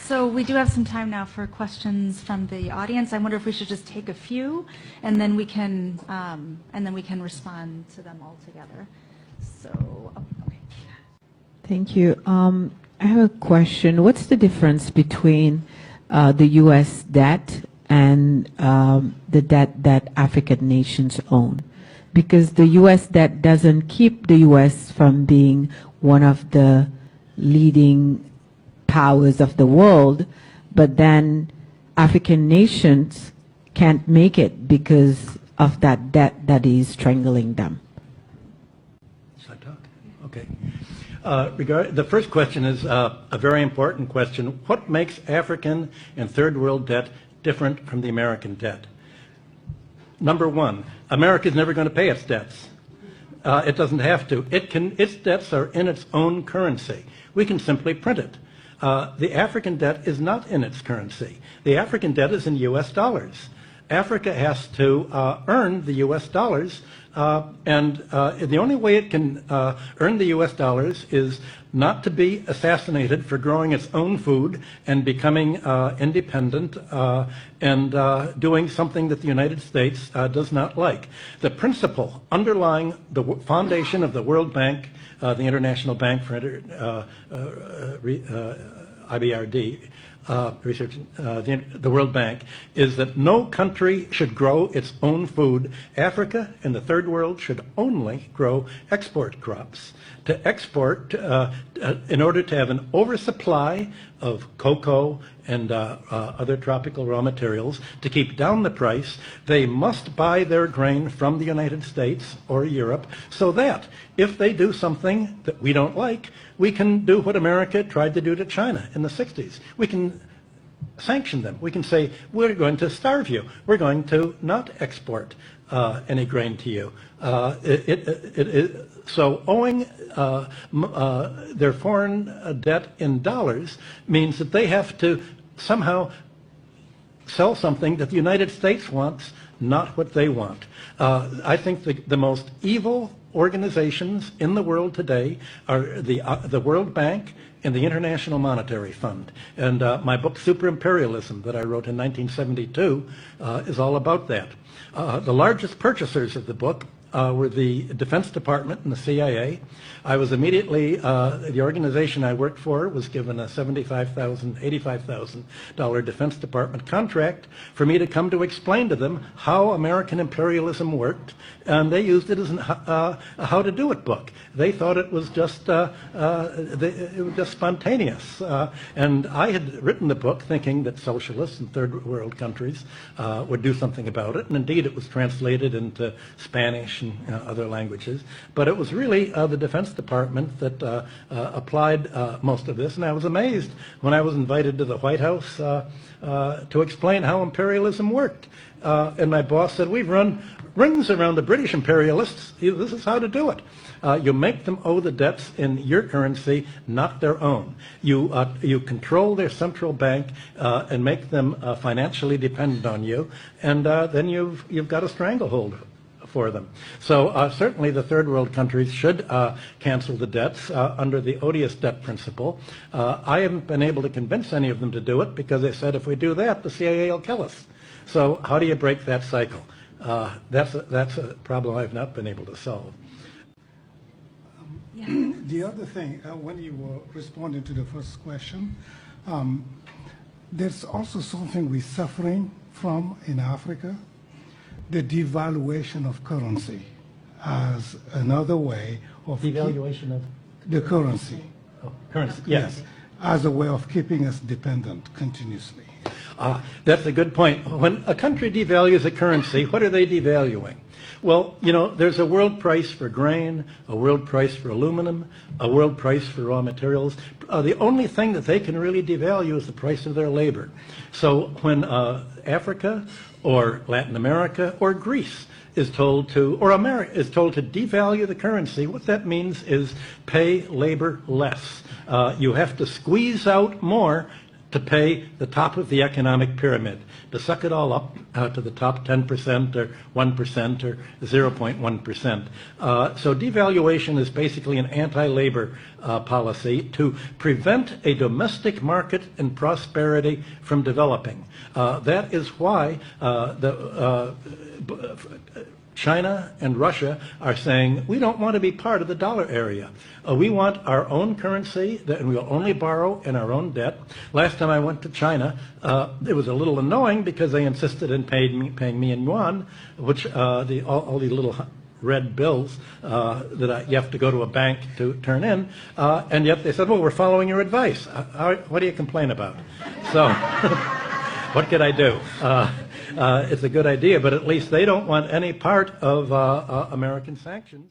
So we do have some time now for questions from the audience. I wonder if we should just take a few, and then we can respond to them all together. So, okay. Thank you. I have a question. What's the difference between the U.S. debt and the debt that African nations own? Because the U.S. debt doesn't keep the U.S. from being one of the leading powers of the world, but then African nations can't make it because of that debt that is strangling them. Should I talk? Okay. The first question is a very important question. What makes African and third world debt different from the American debt? Number one, America is never going to pay its debts. It doesn't have to. Its debts are in its own currency. We can simply print it. The African debt is not in its currency. The African debt is in U.S. dollars. Africa has to earn the U.S. dollars, and the only way it can earn the U.S. dollars is not to be assassinated for growing its own food and becoming independent and doing something that the United States does not like. The principle underlying the foundation of the World Bank, the International Bank for IBRD, research, the World Bank, is that no country should grow its own food. Africa and the third world should only grow export crops. To export, in order to have an oversupply of cocoa and other tropical raw materials, to keep down the price, they must buy their grain from the United States or Europe, so that if they do something that we don't like, we can do what America tried to do to China in the 60s. We can sanction them. We can say, we're going to starve you. We're going to not export any grain to you. So owing their foreign debt in dollars means that they have to somehow sell something that the United States wants, not what they want. I think the most evil organizations in the world today are the World Bank and the International Monetary Fund. And my book, Super Imperialism, that I wrote in 1972, is all about that. The largest purchasers of the book were the Defense Department and the CIA. I was immediately, the organization I worked for was given a $75,000, $85,000 Defense Department contract for me to come to explain to them how American imperialism worked, and they used it as a how to do it book. They thought it was just spontaneous, and I had written the book thinking that socialists and third world countries would do something about it, and indeed it was translated into Spanish and other languages, but it was really the Defense Department that applied most of this, and I was amazed when I was invited to the White House to explain how imperialism worked. And my boss said, we've run rings around the British imperialists. This is how to do it. You make them owe the debts in your currency, not their own. You control their central bank and make them financially dependent on you, and then you've got a stranglehold for them. So certainly the third world countries should cancel the debts under the odious debt principle. I haven't been able to convince any of them to do it because they said if we do that, the CIA will kill us. So how do you break that cycle? That's a problem I've not been able to solve. The other thing, when you were responding to the first question, there's also something we're suffering from in Africa, the devaluation of currency as another way of... Devaluation of? The currency. Oh, currency, yes. As a way of keeping us dependent continuously. That's a good point. When a country devalues a currency, what are they devaluing? Well, you know, there's a world price for grain, a world price for aluminum, a world price for raw materials. The only thing that they can really devalue is the price of their labor. So when Africa or Latin America or Greece is told to, or America is told to devalue the currency, what that means is pay labor less. You have to squeeze out more to pay the top of the economic pyramid, to suck it all up to the top 10% or 1% or 0.1%. So devaluation is basically an anti-labor policy to prevent a domestic market and prosperity from developing. That is why China and Russia are saying, we don't want to be part of the dollar area. We want our own currency, and we'll only borrow in our own debt. Last time I went to China, it was a little annoying because they insisted in paying me in yuan, which all the little red bills that you have to go to a bank to turn in, and yet they said, well, we're following your advice. What do you complain about? So what could I do? It's a good idea, but at least they don't want any part of American sanctions.